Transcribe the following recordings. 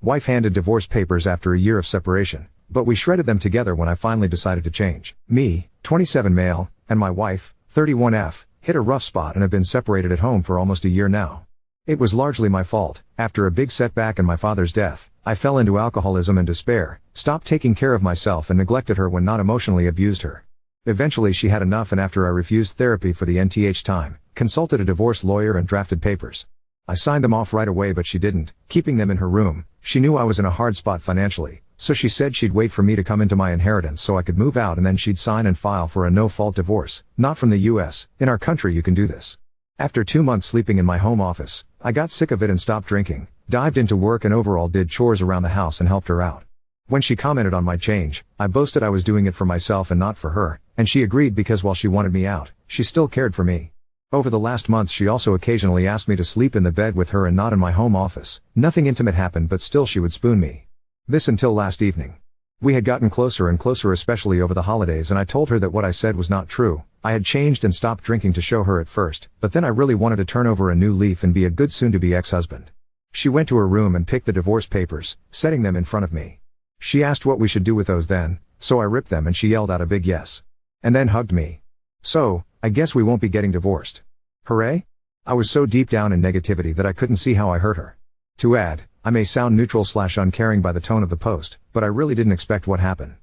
Wife handed divorce papers after a year of separation, but we shredded them together when I finally decided to change. Me, 27 male, and my wife, 31F, hit a rough spot and have been separated at home for almost a year now. It was largely my fault. After a big setback and my father's death, I fell into alcoholism and despair, stopped taking care of myself and neglected her when not emotionally abused her. Eventually she had enough, and after I refused therapy for the nth time, consulted a divorce lawyer and drafted papers. I signed them off right away, but she didn't, keeping them in her room. She knew I was in a hard spot financially, so she said she'd wait for me to come into my inheritance so I could move out, and then she'd sign and file for a no-fault divorce. Not from the US, in our country you can do this. After 2 months sleeping in my home office, I got sick of it and stopped drinking, dived into work and overall did chores around the house and helped her out. When she commented on my change, I boasted I was doing it for myself and not for her, and she agreed because while she wanted me out, she still cared for me. Over the last months she also occasionally asked me to sleep in the bed with her and not in my home office. Nothing intimate happened, but still she would spoon me. This until last evening. We had gotten closer and closer, especially over the holidays, and I told her that what I said was not true. I had changed and stopped drinking to show her at first, but then I really wanted to turn over a new leaf and be a good soon-to-be ex-husband. She went to her room and picked the divorce papers, setting them in front of me. She asked what we should do with those then, so I ripped them and she yelled out a big yes. And then hugged me. So, I guess we won't be getting divorced. Hooray? I was so deep down in negativity that I couldn't see how I hurt her. To add, I may sound neutral/uncaring by the tone of the post, but I really didn't expect what happened.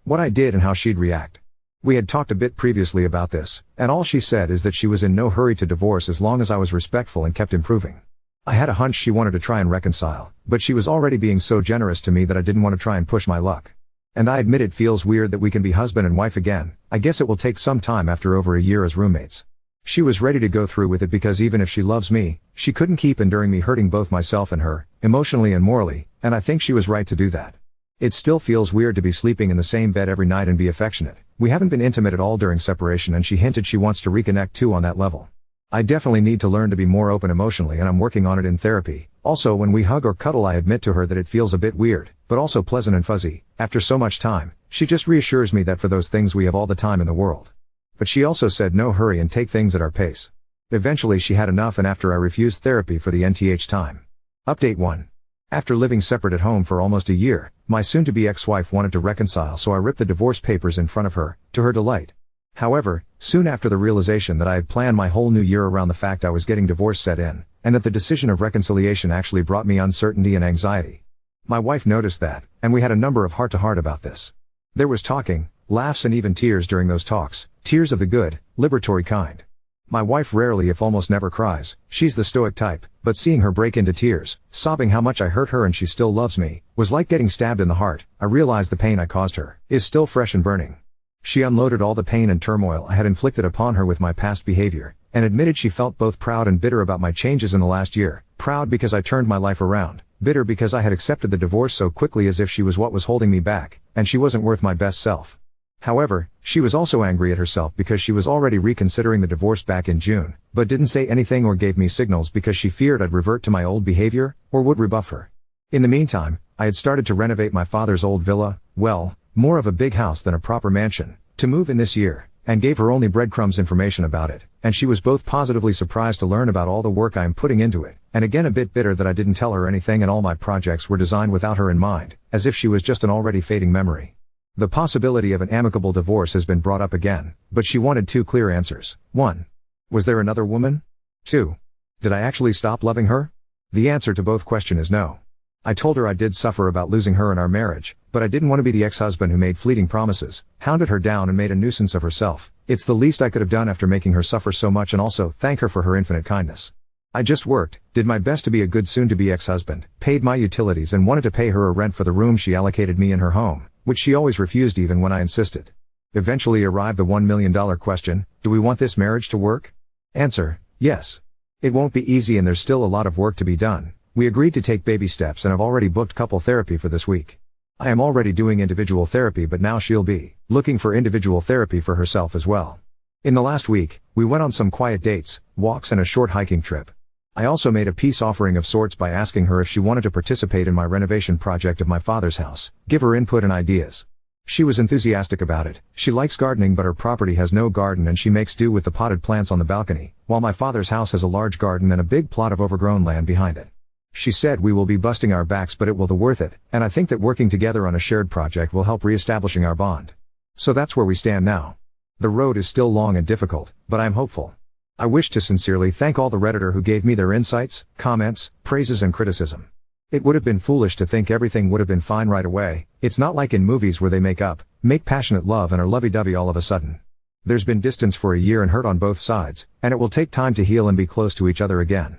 What I did and how she'd react. We had talked a bit previously about this, and all she said is that she was in no hurry to divorce as long as I was respectful and kept improving. I had a hunch she wanted to try and reconcile, but she was already being so generous to me that I didn't want to try and push my luck. And I admit it feels weird that we can be husband and wife again. I guess it will take some time after over a year as roommates. She was ready to go through with it because even if she loves me, she couldn't keep enduring me hurting both myself and her, emotionally and morally, and I think she was right to do that. It still feels weird to be sleeping in the same bed every night and be affectionate. We haven't been intimate at all during separation, and she hinted she wants to reconnect too on that level. I definitely need to learn to be more open emotionally, and I'm working on it in therapy. Also, when we hug or cuddle I admit to her that it feels a bit weird, but also pleasant and fuzzy. After so much time, she just reassures me that for those things we have all the time in the world. But she also said no hurry and take things at our pace. Eventually she had enough, and after I refused therapy for the nth time. Update 1. After living separate at home for almost a year, my soon-to-be ex-wife wanted to reconcile, so I ripped the divorce papers in front of her, to her delight. However, soon after the realization that I had planned my whole new year around the fact I was getting divorced set in, and that the decision of reconciliation actually brought me uncertainty and anxiety. My wife noticed that, and we had a number of heart-to-heart about this. There was talking, laughs and even tears during those talks, tears of the good, liberatory kind. My wife rarely if almost never cries, she's the stoic type, but seeing her break into tears, sobbing how much I hurt her and she still loves me, was like getting stabbed in the heart. I realized the pain I caused her is still fresh and burning. She unloaded all the pain and turmoil I had inflicted upon her with my past behavior, and admitted she felt both proud and bitter about my changes in the last year. Proud because I turned my life around, bitter because I had accepted the divorce so quickly as if she was what was holding me back, and she wasn't worth my best self. However, she was also angry at herself because she was already reconsidering the divorce back in June, but didn't say anything or gave me signals because she feared I'd revert to my old behavior, or would rebuff her. In the meantime, I had started to renovate my father's old villa, well, more of a big house than a proper mansion, to move in this year, and gave her only breadcrumbs information about it, and she was both positively surprised to learn about all the work I am putting into it, and again a bit bitter that I didn't tell her anything and all my projects were designed without her in mind, as if she was just an already fading memory. The possibility of an amicable divorce has been brought up again, but she wanted 2 clear answers. 1. Was there another woman? 2. Did I actually stop loving her? The answer to both questions is no. I told her I did suffer about losing her in our marriage, but I didn't want to be the ex-husband who made fleeting promises, hounded her down and made a nuisance of herself. It's the least I could have done after making her suffer so much, and also thank her for her infinite kindness. I just worked, did my best to be a good soon-to-be ex-husband, paid my utilities and wanted to pay her a rent for the room she allocated me in her home, which she always refused even when I insisted. Eventually arrived the $1 million question, do we want this marriage to work? Answer, yes. It won't be easy and there's still a lot of work to be done. We agreed to take baby steps and have already booked couple therapy for this week. I am already doing individual therapy, but now she'll be looking for individual therapy for herself as well. In the last week, we went on some quiet dates, walks and a short hiking trip. I also made a peace offering of sorts by asking her if she wanted to participate in my renovation project of my father's house, give her input and ideas. She was enthusiastic about it. She likes gardening, but her property has no garden and she makes do with the potted plants on the balcony, while my father's house has a large garden and a big plot of overgrown land behind it. She said we will be busting our backs but it will be worth it, and I think that working together on a shared project will help re-establishing our bond. So that's where we stand now. The road is still long and difficult, but I am hopeful. I wish to sincerely thank all the Redditor who gave me their insights, comments, praises and criticism. It would have been foolish to think everything would have been fine right away. It's not like in movies where they make passionate love and are lovey-dovey all of a sudden. There's been distance for a year and hurt on both sides, and it will take time to heal and be close to each other again.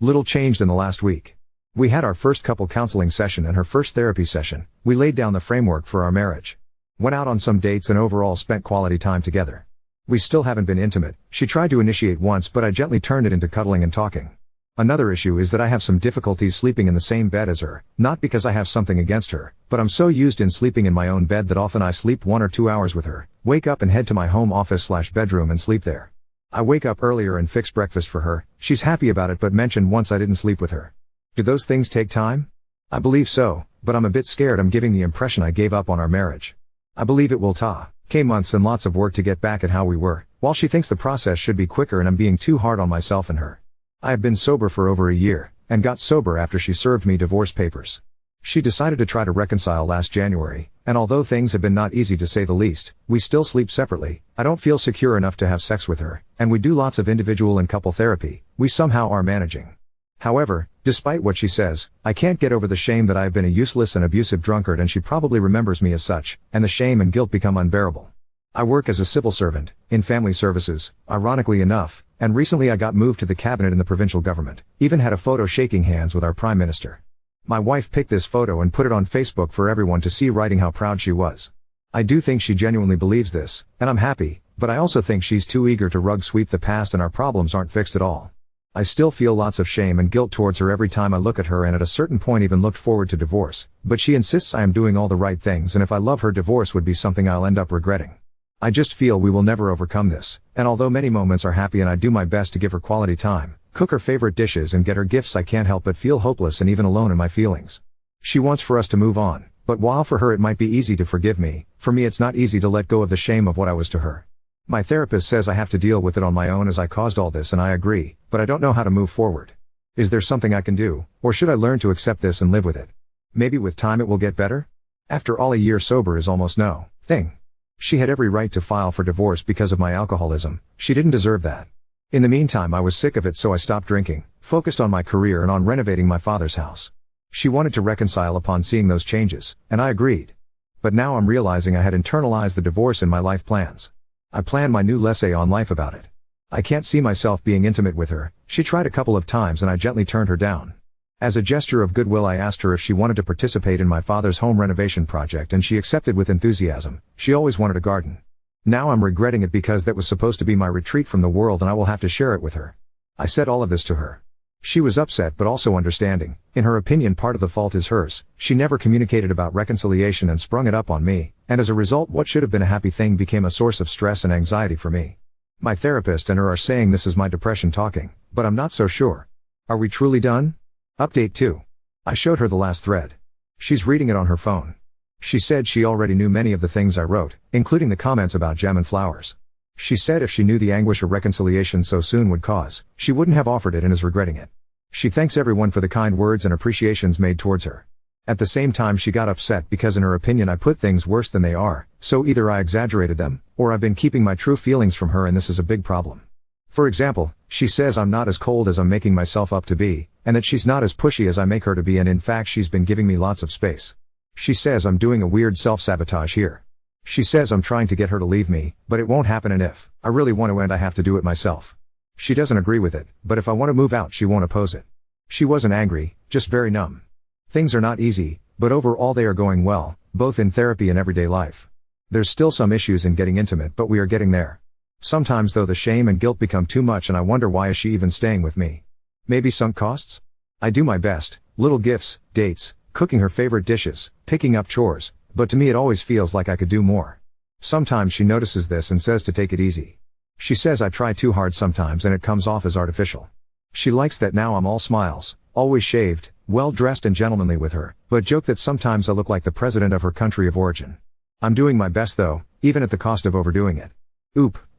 Little changed in the last week. We had our first couple counseling session and her first therapy session. We laid down the framework for our marriage. Went out on some dates and overall spent quality time together. We still haven't been intimate. She tried to initiate once but I gently turned it into cuddling and talking. Another issue is that I have some difficulties sleeping in the same bed as her, not because I have something against her, but I'm so used in sleeping in my own bed that often I sleep 1 or 2 hours with her, wake up and head to my home office/bedroom and sleep there. I wake up earlier and fix breakfast for her. She's happy about it but mentioned once I didn't sleep with her. Do those things take time? I believe so, but I'm a bit scared I'm giving the impression I gave up on our marriage. I believe it will take months and lots of work to get back at how we were, while she thinks the process should be quicker and I'm being too hard on myself and her. I have been sober for over a year, and got sober after she served me divorce papers. She decided to try to reconcile last January, and although things have been not easy to say the least, we still sleep separately. I don't feel secure enough to have sex with her, and we do lots of individual and couple therapy. We somehow are managing. However, despite what she says, I can't get over the shame that I have been a useless and abusive drunkard and she probably remembers me as such, and the shame and guilt become unbearable. I work as a civil servant, in family services, ironically enough, and recently I got moved to the cabinet in the provincial government, even had a photo shaking hands with our Prime Minister. My wife picked this photo and put it on Facebook for everyone to see, writing how proud she was. I do think she genuinely believes this, and I'm happy, but I also think she's too eager to rug sweep the past and our problems aren't fixed at all. I still feel lots of shame and guilt towards her every time I look at her, and at a certain point even looked forward to divorce, but she insists I am doing all the right things, and if I love her, divorce would be something I'll end up regretting. I just feel we will never overcome this, and although many moments are happy and I do my best to give her quality time, cook her favorite dishes and get her gifts, I can't help but feel hopeless and even alone in my feelings. She wants for us to move on, but while for her it might be easy to forgive me, for me it's not easy to let go of the shame of what I was to her. My therapist says I have to deal with it on my own as I caused all this, and I agree, but I don't know how to move forward. Is there something I can do, or should I learn to accept this and live with it? Maybe with time it will get better? After all, a year sober is almost no thing. She had every right to file for divorce because of my alcoholism. She didn't deserve that. In the meantime I was sick of it, so I stopped drinking, focused on my career and on renovating my father's house. She wanted to reconcile upon seeing those changes, and I agreed. But now I'm realizing I had internalized the divorce in my life plans. I plan my new essay on life about it. I can't see myself being intimate with her. She tried a couple of times and I gently turned her down. As a gesture of goodwill I asked her if she wanted to participate in my father's home renovation project, and she accepted with enthusiasm. She always wanted a garden. Now I'm regretting it because that was supposed to be my retreat from the world and I will have to share it with her. I said all of this to her. She was upset but also understanding. In her opinion, part of the fault is hers. She never communicated about reconciliation and sprung it up on me, and as a result what should have been a happy thing became a source of stress and anxiety for me. My therapist and her are saying this is my depression talking, but I'm not so sure. Are we truly done? Update 2. I showed her the last thread. She's reading it on her phone. She said she already knew many of the things I wrote, including the comments about jam and flowers. She said if she knew the anguish a reconciliation so soon would cause, she wouldn't have offered it and is regretting it. She thanks everyone for the kind words and appreciations made towards her. At the same time she got upset because in her opinion I put things worse than they are, so either I exaggerated them, or I've been keeping my true feelings from her, and this is a big problem. For example, she says I'm not as cold as I'm making myself up to be, and that she's not as pushy as I make her to be, and in fact she's been giving me lots of space. She says I'm doing a weird self-sabotage here. She says I'm trying to get her to leave me, but it won't happen, and if I really want to end I have to do it myself. She doesn't agree with it, but if I want to move out she won't oppose it. She wasn't angry, just very numb. Things are not easy, but overall they are going well, both in therapy and everyday life. There's still some issues in getting intimate, but we are getting there. Sometimes though the shame and guilt become too much and I wonder why is she even staying with me? Maybe sunk costs? I do my best, little gifts, dates, cooking her favorite dishes, picking up chores, but to me it always feels like I could do more. Sometimes she notices this and says to take it easy. She says I try too hard sometimes and it comes off as artificial. She likes that now I'm all smiles, always shaved, well dressed and gentlemanly with her, but joke that sometimes I look like the president of her country of origin. I'm doing my best though, even at the cost of overdoing it.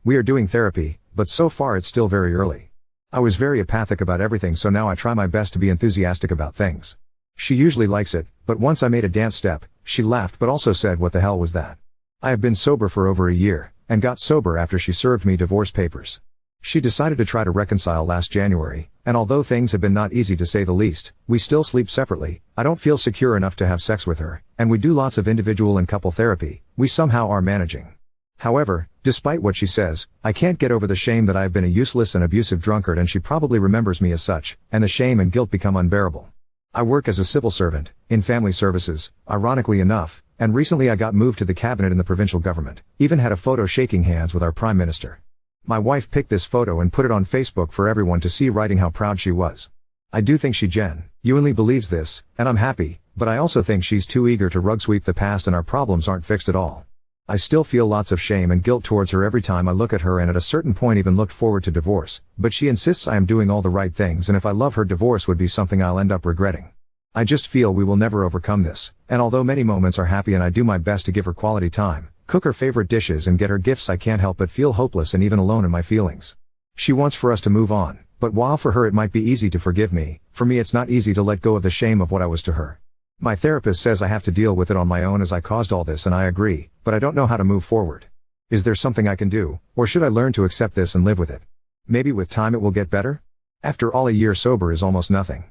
We are doing therapy, but so far it's still very early. I was very apathic about everything, so now I try my best to be enthusiastic about things. She usually likes it, but once I made a dance step, she laughed but also said what the hell was that? I have been sober for over a year, and got sober after she served me divorce papers. She decided to try to reconcile last January, and although things have been not easy to say the least, we still sleep separately, I don't feel secure enough to have sex with her, and we do lots of individual and couple therapy, we somehow are managing. However, despite what she says, I can't get over the shame that I have been a useless and abusive drunkard, and she probably remembers me as such, and the shame and guilt become unbearable. I work as a civil servant, in family services, ironically enough, and recently I got moved to the cabinet in the provincial government, even had a photo shaking hands with our Prime Minister. My wife picked this photo and put it on Facebook for everyone to see, writing how proud she was. I do think she genuinely believes this, and I'm happy, but I also think she's too eager to rug sweep the past and our problems aren't fixed at all. I still feel lots of shame and guilt towards her every time I look at her, and at a certain point even looked forward to divorce, but she insists I am doing all the right things, and if I love her, divorce would be something I'll end up regretting. I just feel we will never overcome this, and although many moments are happy and I do my best to give her quality time, cook her favorite dishes and get her gifts, I can't help but feel hopeless and even alone in my feelings. She wants for us to move on, but while for her it might be easy to forgive me, for me it's not easy to let go of the shame of what I was to her. My therapist says I have to deal with it on my own as I caused all this, and I agree, but I don't know how to move forward. Is there something I can do, or should I learn to accept this and live with it? Maybe with time it will get better? After all, a year sober is almost nothing.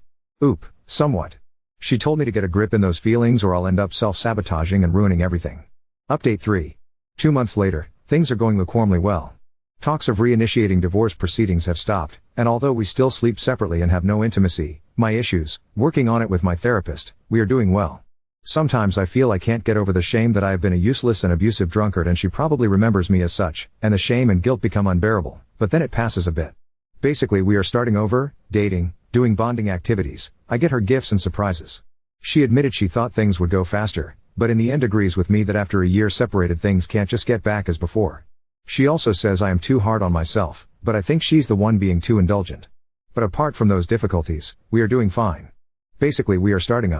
Somewhat. She told me to get a grip in those feelings or I'll end up self-sabotaging and ruining everything. Update 3. 2 months later, things are going lukewarmly well. Talks of reinitiating divorce proceedings have stopped, and although we still sleep separately and have no intimacy, my issues, working on it with my therapist, we are doing well. Sometimes I feel I can't get over the shame that I have been a useless and abusive drunkard, and she probably remembers me as such, and the shame and guilt become unbearable, but then it passes a bit. Basically, we are starting over, dating, doing bonding activities, I get her gifts and surprises. She admitted she thought things would go faster, but in the end agrees with me that after a year separated things can't just get back as before. She also says I am too hard on myself, but I think she's the one being too indulgent. But apart from those difficulties, we are doing fine. Basically, we are starting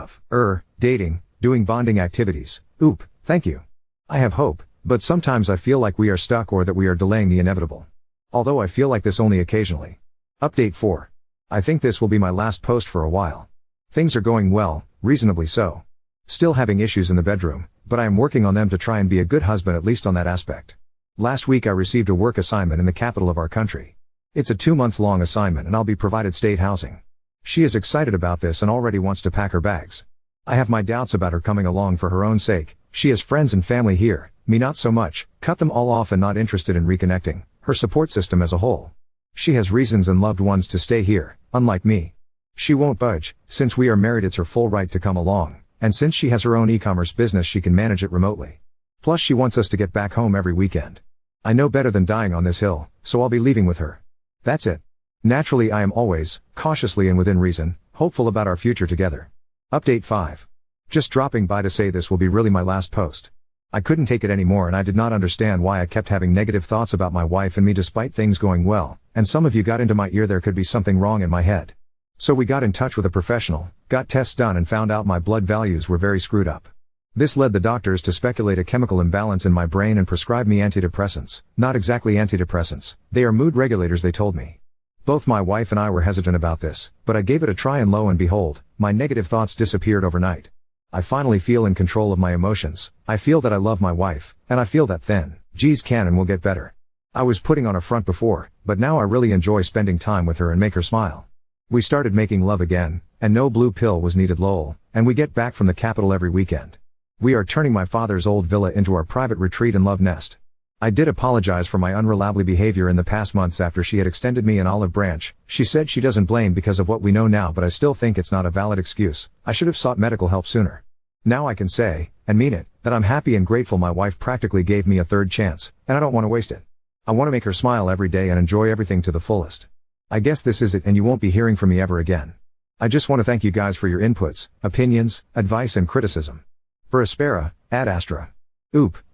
dating, doing bonding activities. Thank you. I have hope, but sometimes I feel like we are stuck or that we are delaying the inevitable. Although I feel like this only occasionally. Update 4. I think this will be my last post for a while. Things are going well, reasonably so. Still having issues in the bedroom, but I am working on them to try and be a good husband, at least on that aspect. Last week I received a work assignment in the capital of our country. It's a 2-month-long assignment and I'll be provided state housing. She is excited about this and already wants to pack her bags. I have my doubts about her coming along for her own sake. She has friends and family here, me not so much, cut them all off and not interested in reconnecting, her support system as a whole. She has reasons and loved ones to stay here, unlike me. She won't budge, since we are married it's her full right to come along, and since she has her own e-commerce business she can manage it remotely. Plus she wants us to get back home every weekend. I know better than dying on this hill, so I'll be leaving with her. That's it. Naturally I am always, cautiously and within reason, hopeful about our future together. Update 5. Just dropping by to say this will be really my last post. I couldn't take it anymore and I did not understand why I kept having negative thoughts about my wife and me despite things going well, and some of you got into my ear there could be something wrong in my head. So we got in touch with a professional, got tests done and found out my blood values were very screwed up. This led the doctors to speculate a chemical imbalance in my brain and prescribe me antidepressants. Not exactly antidepressants, they are mood regulators, they told me. Both my wife and I were hesitant about this, but I gave it a try and lo and behold, my negative thoughts disappeared overnight. I finally feel in control of my emotions, I feel that I love my wife, and I feel that things can and will get better. I was putting on a front before, but now I really enjoy spending time with her and make her smile. We started making love again, and no blue pill was needed lol, and we get back from the capital every weekend. We are turning my father's old villa into our private retreat and love nest. I did apologize for my unreliable behavior in the past months after she had extended me an olive branch. She said she doesn't blame because of what we know now, but I still think it's not a valid excuse. I should have sought medical help sooner. Now I can say, and mean it, that I'm happy and grateful my wife practically gave me a third chance, and I don't want to waste it. I want to make her smile every day and enjoy everything to the fullest. I guess this is it and you won't be hearing from me ever again. I just want to thank you guys for your inputs, opinions, advice and criticism. Veraspera, ad astra.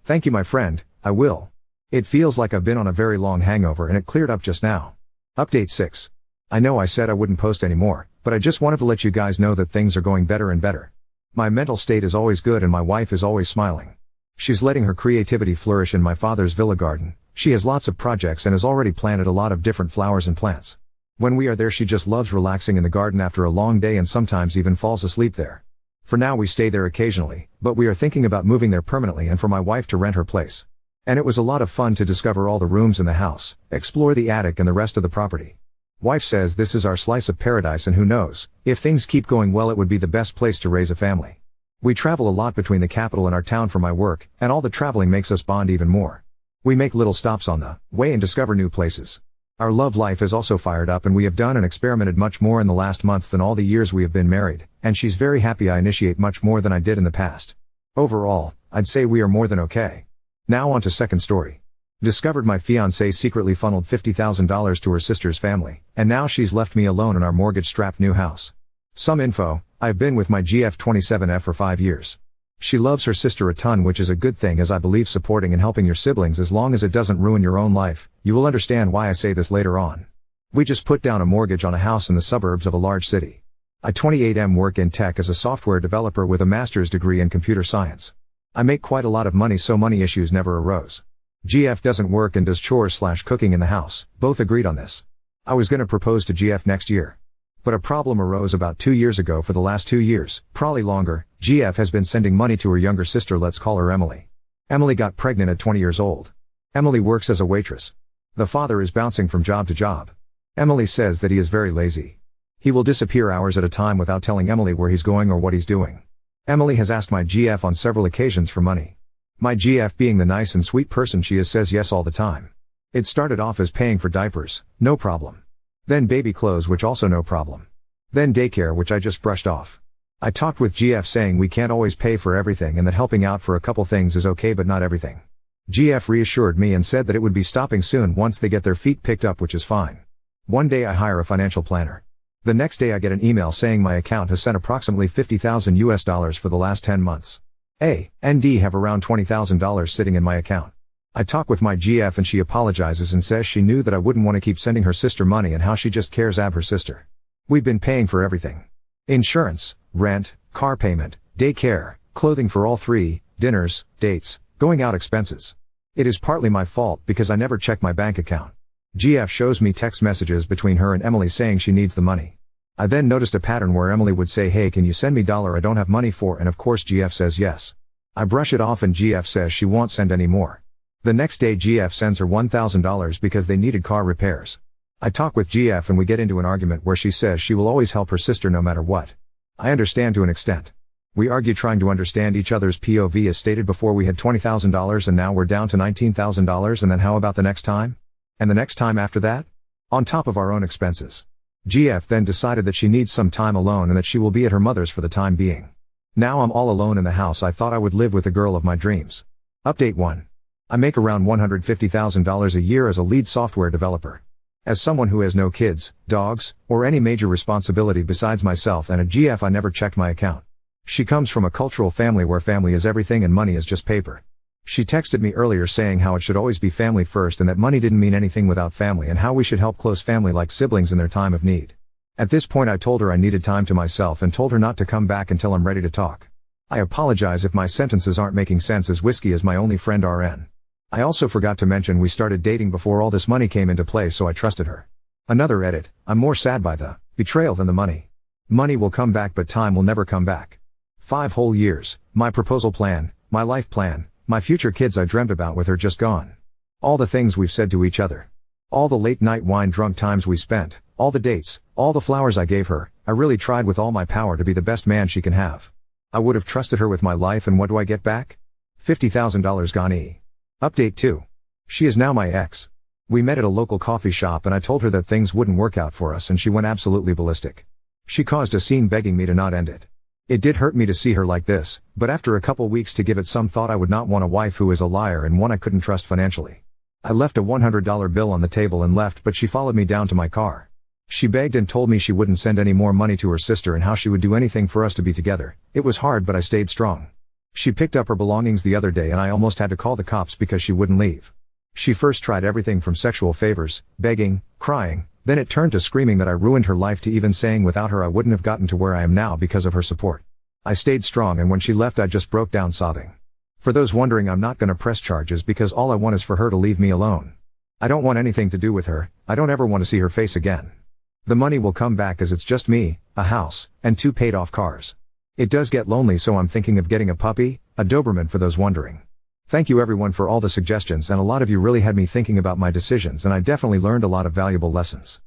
Thank you my friend, I will. It feels like I've been on a very long hangover and it cleared up just now. Update 6. I know I said I wouldn't post anymore, but I just wanted to let you guys know that things are going better and better. My mental state is always good and my wife is always smiling. She's letting her creativity flourish in my father's villa garden. She has lots of projects and has already planted a lot of different flowers and plants. When we are there she just loves relaxing in the garden after a long day and sometimes even falls asleep there. For now we stay there occasionally, but we are thinking about moving there permanently and for my wife to rent her place. And it was a lot of fun to discover all the rooms in the house, explore the attic and the rest of the property. Wife says this is our slice of paradise and who knows, if things keep going well it would be the best place to raise a family. We travel a lot between the capital and our town for my work, and all the traveling makes us bond even more. We make little stops on the way and discover new places. Our love life is also fired up and we have done and experimented much more in the last months than all the years we have been married, and she's very happy I initiate much more than I did in the past. Overall, I'd say we are more than okay. Now on to second story. Discovered my fiancée secretly funneled $50,000 to her sister's family, and now she's left me alone in our mortgage-strapped new house. Some info: I've been with my GF27F for 5 years. She loves her sister a ton, which is a good thing, as I believe supporting and helping your siblings as long as it doesn't ruin your own life. You will understand why I say this later on. We just put down a mortgage on a house in the suburbs of a large city. I 28M work in tech as a software developer with a master's degree in computer science. I make quite a lot of money, so money issues never arose. GF doesn't work and does chores/cooking in the house, both agreed on this. I was gonna propose to GF next year. But a problem arose about 2 years ago. For the last 2 years, probably longer, GF has been sending money to her younger sister, let's call her Emily. Emily got pregnant at 20 years old. Emily works as a waitress. The father is bouncing from job to job. Emily says that he is very lazy. He will disappear hours at a time without telling Emily where he's going or what he's doing. Emily has asked my GF on several occasions for money. My GF, being the nice and sweet person she is, says yes all the time. It started off as paying for diapers, no problem. Then baby clothes, which also no problem. Then daycare, which I just brushed off. I talked with GF saying we can't always pay for everything and that helping out for a couple things is okay but not everything. GF reassured me and said that it would be stopping soon once they get their feet picked up, which is fine. One day I hire a financial planner. The next day I get an email saying my account has sent approximately $50,000 for the last 10 months. A&D have around $20,000 sitting in my account. I talk with my GF and she apologizes and says she knew that I wouldn't want to keep sending her sister money and how she just cares ab her sister. We've been paying for everything. Insurance, rent, car payment, daycare, clothing for all three, dinners, dates, going out expenses. It is partly my fault because I never check my bank account. GF shows me text messages between her and Emily saying she needs the money. I then noticed a pattern where Emily would say, "Hey, can you send me $? I don't have money for," and of course GF says yes. I brush it off and GF says she won't send any more. The next day GF sends her $1,000 because they needed car repairs. I talk with GF and we get into an argument where she says she will always help her sister no matter what. I understand to an extent. We argue trying to understand each other's POV. As stated before, we had $20,000 and now we're down to $19,000, and then how about the next time? And the next time after that? On top of our own expenses. GF then decided that she needs some time alone and that she will be at her mother's for the time being. Now I'm all alone in the house. I thought I would live with the girl of my dreams. Update 1. I make around $150,000 a year as a lead software developer. As someone who has no kids, dogs, or any major responsibility besides myself and a GF, I never checked my account. She comes from a cultural family where family is everything and money is just paper. She texted me earlier saying how it should always be family first and that money didn't mean anything without family, and how we should help close family like siblings in their time of need. At this point I told her I needed time to myself and told her not to come back until I'm ready to talk. I apologize if my sentences aren't making sense, as Whiskey is my only friend RN. I also forgot to mention we started dating before all this money came into play, so I trusted her. Another edit: I'm more sad by the betrayal than the money. Money will come back but time will never come back. 5 whole years, my proposal plan, my life plan, my future kids I dreamt about with her just gone. All the things we've said to each other. All the late night wine drunk times we spent, all the dates, all the flowers I gave her. I really tried with all my power to be the best man she can have. I would have trusted her with my life, and what do I get back? $50,000 gone. Update 2. She is now my ex. We met at a local coffee shop and I told her that things wouldn't work out for us and she went absolutely ballistic. She caused a scene begging me to not end it. It did hurt me to see her like this, but after a couple weeks to give it some thought, I would not want a wife who is a liar and one I couldn't trust financially. I left a $100 bill on the table and left, but she followed me down to my car. She begged and told me she wouldn't send any more money to her sister and how she would do anything for us to be together. It was hard, but I stayed strong. She picked up her belongings the other day and I almost had to call the cops because she wouldn't leave. She first tried everything from sexual favors, begging, crying, then it turned to screaming that I ruined her life, to even saying without her I wouldn't have gotten to where I am now because of her support. I stayed strong, and when she left I just broke down sobbing. For those wondering, I'm not gonna press charges because all I want is for her to leave me alone. I don't want anything to do with her. I don't ever want to see her face again. The money will come back as it's just me, a house, and 2 paid off cars. It does get lonely, so I'm thinking of getting a puppy, a Doberman for those wondering. Thank you everyone for all the suggestions, and a lot of you really had me thinking about my decisions, and I definitely learned a lot of valuable lessons.